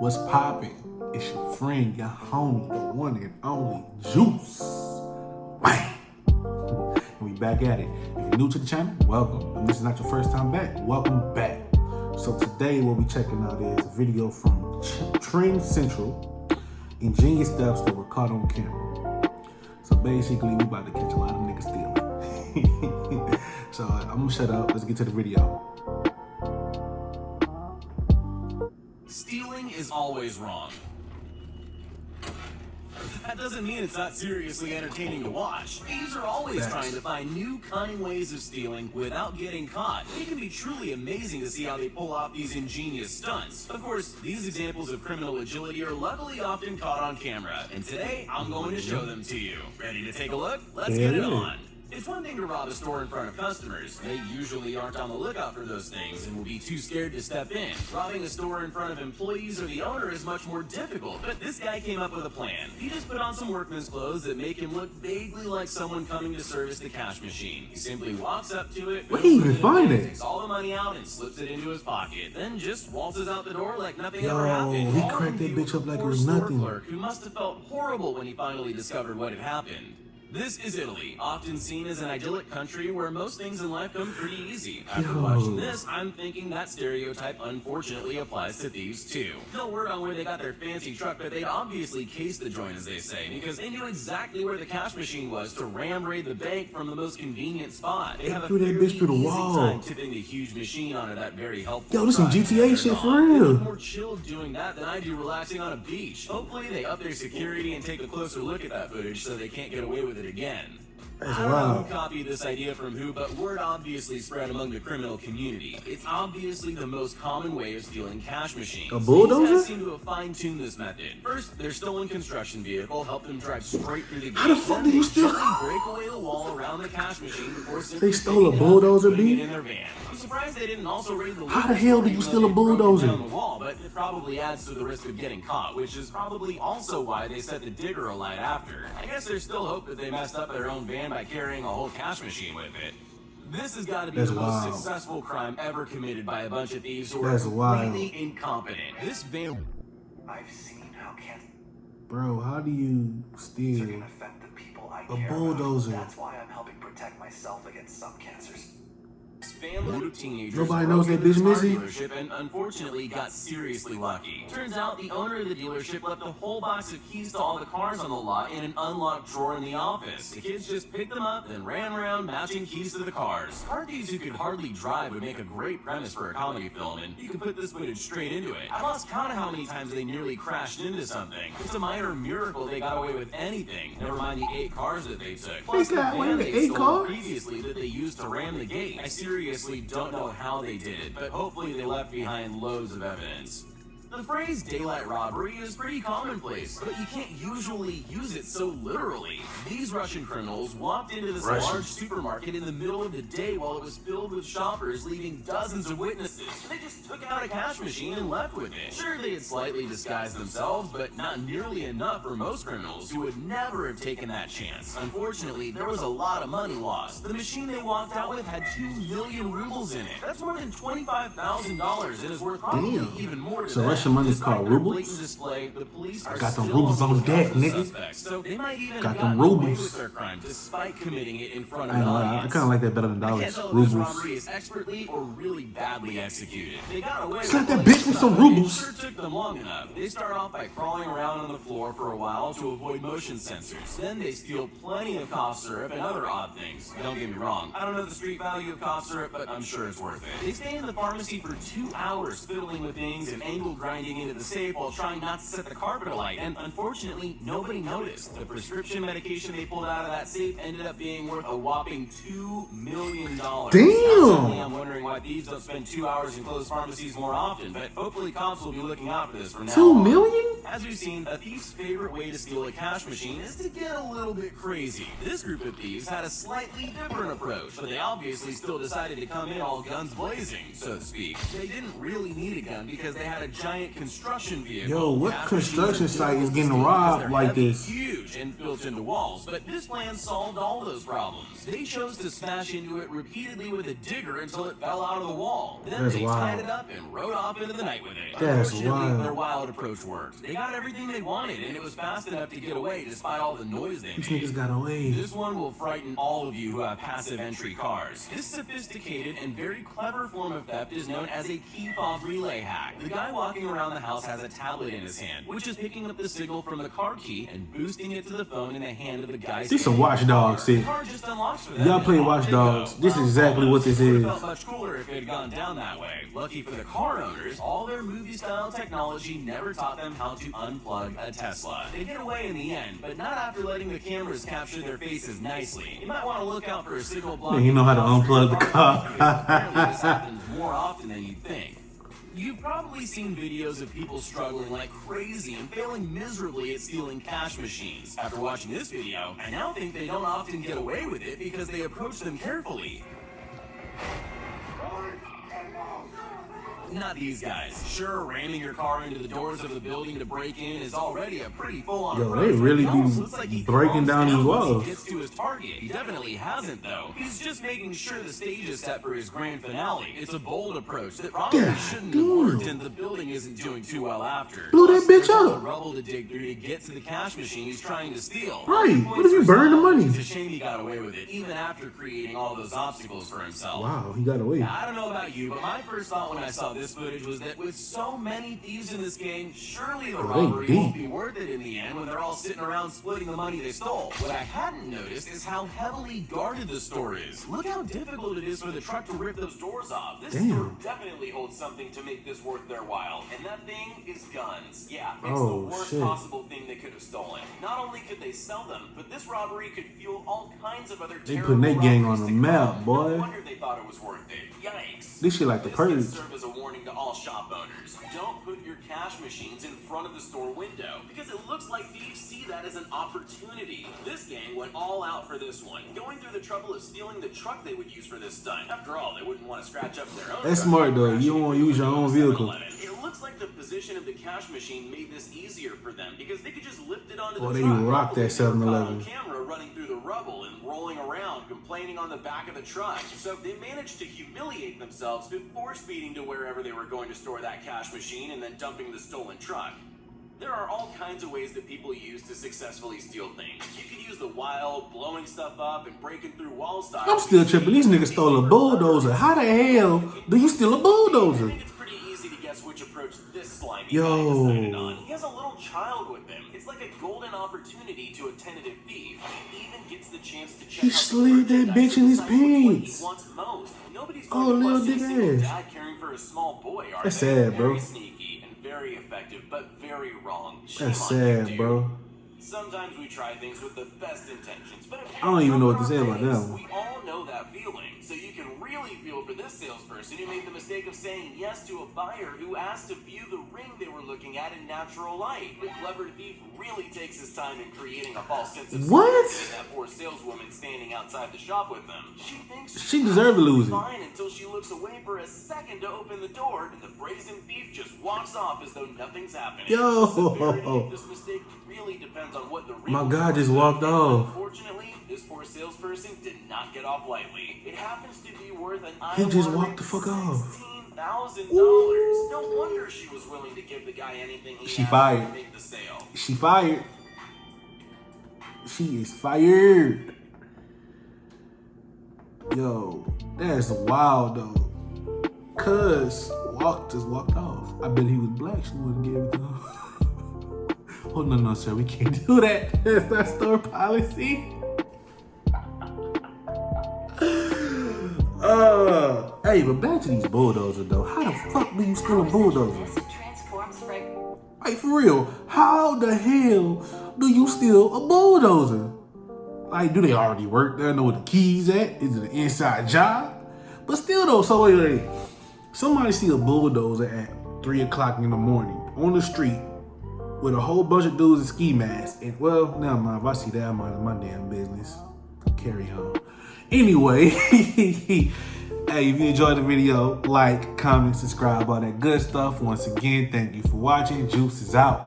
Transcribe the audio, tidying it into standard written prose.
What's poppin'? It's your friend, your homie, the one and only Juice. Bang! And we back at it. If you're new to the channel, welcome. And this is not your first time back, welcome back. So today what we checking out is a video from Trend Central, Ingenious Thefts That were caught on camera. So basically, we about to catch a lot of niggas stealing. So I'm gonna shut up, let's get to the video. Stealing is always wrong. That doesn't mean it's not seriously entertaining to watch. Thieves are always trying to find new cunning ways of stealing without getting caught. It can be truly amazing to see how they pull off these ingenious stunts. Of course, these examples of criminal agility are luckily often caught on camera, and today I'm going to show them to you. Ready to take a look? Let's get it on. It's one thing to rob a store in front of customers. They usually aren't on the lookout for those things and will be too scared to step in. Robbing a store in front of employees or the owner is much more difficult, but this guy came up with a plan. He just put on some workman's clothes that make him look vaguely like someone coming to service the cash machine. He simply walks up to it, where did he even find it? Takes all the money out and slips it into his pocket, then just waltzes out the door like nothing ever happened. He cracked that bitch up like it was nothing. Clerk who must have felt horrible when he finally discovered what had happened. This is Italy, often seen as an idyllic country where most things in life come pretty easy. After watching this, I'm thinking that stereotype unfortunately applies to thieves too. No word on where they got their fancy truck, but they'd obviously cased the joint, as they say, because they knew exactly where the cash machine was to ram raid the bank from the most convenient spot. They have a fairly easy time tipping the huge machine onto that very helpful. Yo, this some GTA shit for real. They look more chilled doing that than I do relaxing on a beach. Hopefully they up their security and take a closer look at that footage so they can't get away with it again. I don't know who copied this idea from who, but word obviously spread among the criminal community. It's obviously the most common way of stealing cash machines. A bulldozer? These guys seem to have fine-tuned this method. First, their stolen construction vehicle helped them drive straight through the gate. How the fuck did you steal? Break away the wall around the cash machine before they stole a bulldozer, B? In their van. I'm surprised they didn't also raid the. How the hell did you steal a bulldozer? Down the wall, but it probably adds to the risk of getting caught, which is probably also why they set the digger alight after. I guess there's still hope that they messed up their own van by carrying a whole cash machine with it. This has got to be the most successful crime ever committed by a bunch of thieves who are completely incompetent. This van. I've seen how cancer. Bro, how do you steal can affect the people I a care bulldozer? About. That's why I'm helping protect myself against some cancers. Family of teenagers. Nobody knows that bitch Missy. Dealership and unfortunately got seriously lucky. Turns out the owner of the dealership left a whole box of keys to all the cars on the lot in an unlocked drawer in the office. The kids just picked them up, then ran around matching keys to the cars. Car thieves who could hardly drive would make a great premise for a comedy film, and you could put this footage straight into it. I lost count of how many times they nearly crashed into something. It's a minor miracle they got away with anything. Never mind the 8 cars that they took. Plus the van they stole previously that they used to ram the gate. I seriously don't know how they did it, but hopefully they left behind loads of evidence. The phrase daylight robbery is pretty commonplace, but you can't usually use it so literally. These Russian criminals walked into this large supermarket in the middle of the day while it was filled with shoppers, leaving dozens of witnesses. They just took out a cash machine and left with it. Sure, they had slightly disguised themselves, but not nearly enough for most criminals who would never have taken that chance. Unfortunately, there was a lot of money lost. The machine they walked out with had 2 million rubles in it. That's more than $25,000 and is worth probably even more to them. Money is called rubles. Display, the police I got them rubles on deck, nigga. So they might even got them rubles with their crime despite committing it in front of I kind of like that better than dollars. Rubles. This robbery is expertly or really badly executed. They got away. Slap that bitch with some rubles. It sure took them long enough. They start off by crawling around on the floor for a while to avoid motion sensors. Then they steal plenty of cough syrup and other odd things. Don't get me wrong. I don't know the street value of cough syrup, but I'm sure it's worth it. They stay in the pharmacy for 2 hours fiddling with things and angle grinding into the safe while trying not to set the carpet alight, and unfortunately nobody noticed. The prescription medication they pulled out of that safe ended up being worth a whopping $2 million. Damn! I'm wondering why thieves don't spend 2 hours in closed pharmacies more often, but hopefully cops will be looking out for this from now on. 2 million? As we've seen, a thief's favorite way to steal a cash machine is to get a little bit crazy. This group of thieves had a slightly different approach, but they obviously still decided to come in all guns blazing, so to speak. They didn't really need a gun because they had a giant giant construction vehicle. Yo, what Cash construction machines are site is difficult getting to steal robbed because they're like heavy, this? huge and built into walls, but this plan solved all those problems. They chose to smash into it repeatedly with a digger until it fell out of the wall. Then That's they tied wild. it up and rode off into the night with it. That's Unfortunately, wild. their wild approach worked. They got everything they wanted, and it was fast enough to get away despite all the noise they These made. niggas got away. This one will frighten all of you who have passive entry cars. This sophisticated and very clever form of theft is known as a key fob relay hack. The guy walking around the house has a tablet in his hand, which is picking up the signal from the car key and boosting it to the phone in the hand of the guy. This some Watch Dogs shit. The car just unlocks for them. Y'all play and Watch off they Dogs. go. This is exactly what this Would've is. felt much cooler if it had gone down that way. Lucky for the car owners, all their movie-style technology never taught them how to unplug a Tesla. They get away in the end, but not after letting the cameras capture their faces nicely. You might want to look out for a signal block. Yeah, you know how to unplug the car. Apparently this happens more often than you'd think. You've probably seen videos of people struggling like crazy and failing miserably at stealing cash machines. After watching this video, I now think they don't often get away with it because they approach them carefully. Not these guys. Sure, ramming your car into the doors of the building to break in is already a pretty full-on Yo, approach, they really but it almost be looks like he breaking calms down these once walls. He gets to his target. He definitely hasn't, though. He's just making sure the stage is set for his grand finale. It's a bold approach that probably God shouldn't have damn. worked, and the building isn't doing too well after. Blew that Plus, bitch there's all up. the rubble to dig through to get to the cash machine he's trying to steal. Right. Points What if you for burn the style. money? It's a shame he got away with it, even after creating all those obstacles for himself. Wow, he got away. I don't know about you, but my first thought when I saw this footage was that with so many thieves in this game, surely the they robbery won't deep. be worth it in the end when they're all sitting around splitting the money they stole. What I hadn't noticed is how heavily guarded the store is. Look how difficult it is for the truck to rip those doors off. This Damn. store definitely holds something to make this worth their while, and that thing is guns. Yeah, it's Oh, the worst shit. possible thing they could have stolen. Not only could they sell them, but this robbery could fuel all kinds of other They terrible putting that gang on robberies the to map, come. boy. No wonder they thought it was worth it. Yikes. This shit like the This can purge. serve as a warning to all shop owners. Don't put your cash machines in front of the store window because it looks like thieves see that as an opportunity. This gang went all out for this one, going through the trouble of stealing the truck they would use for this stunt. After all, they wouldn't want to scratch up their own. That's truck smart, by though. crashing You don't wanna into use your a own vehicle. 7-Eleven. It looks like the position of the cash machine made this easier for them because they could just lift it onto Boy, the they truck. rocked that Probably they were caught 7-Eleven. on camera running through the rubble and rolling around, complaining on the back of the truck. So they managed to humiliate themselves before speeding to wherever they were going to store that cash machine and then dumping the stolen truck. There are all kinds of ways that people use to successfully steal things. You could use the wild, blowing stuff up and breaking through wall style. I'm still tripping. These niggas stole a bulldozer. How the hell do you steal a I bulldozer? think it's pretty easy to guess which approach this slimy Yo. guy decided on. He has a little child with him. It's like a golden opportunity to a tentative thief. He even gets the chance to check He out the slid that merchandise bitch in his and decide which one pants. he wants most. Nobody's Oh, going to little question a dick single ass. dad caring for a small boy, are That's they? sad, bro. Very sneaky and very effective, but very wrong. Shame That's on you, sad, dude. bro. Sometimes we try things with the best intentions, but if I don't even know what to our say about face, that one. We all know that feeling, so you can really feel for this salesperson who made the mistake of saying yes to a buyer who asked to view the ring they were looking at in natural light. The clever thief really takes his time in creating a false sense of What? security in that poor saleswoman standing outside the shop with them. She thinks She deserved to lose it. fine until she looks away for a second to open the door, and the brazen thief just walks off as though nothing's happening. Yo. The severity of this mistake really depends on what the ring My was guy for. just walked off. Unfortunately, this poor salesperson did not get off lightly. It happens to be worth an He just eye-watering walked the fuck off. $16,000. Ooh. No wonder she was willing to give the guy anything he She asked fired. to make the sale. She fired. She is fired. Yo, that's wild though. Cuz just walked off. I bet he was black. She wouldn't give it to him. Oh no, sir, we can't do that. That's not store policy. Hey, but back to these bulldozers though. How the fuck do you steal a bulldozer? Like for real, how the hell do you steal a bulldozer? Like, do they already work there? Know where the keys at? Is it an inside job? But still though, so wait. Somebody see a bulldozer at 3 o'clock in the morning on the street with a whole bunch of dudes in ski masks. And well, never mind. If I see that, I'm out of my damn business. Carry on. Anyway, Hey, if you enjoyed the video, like, comment, subscribe, all that good stuff. Once again, thank you for watching. Juice is out.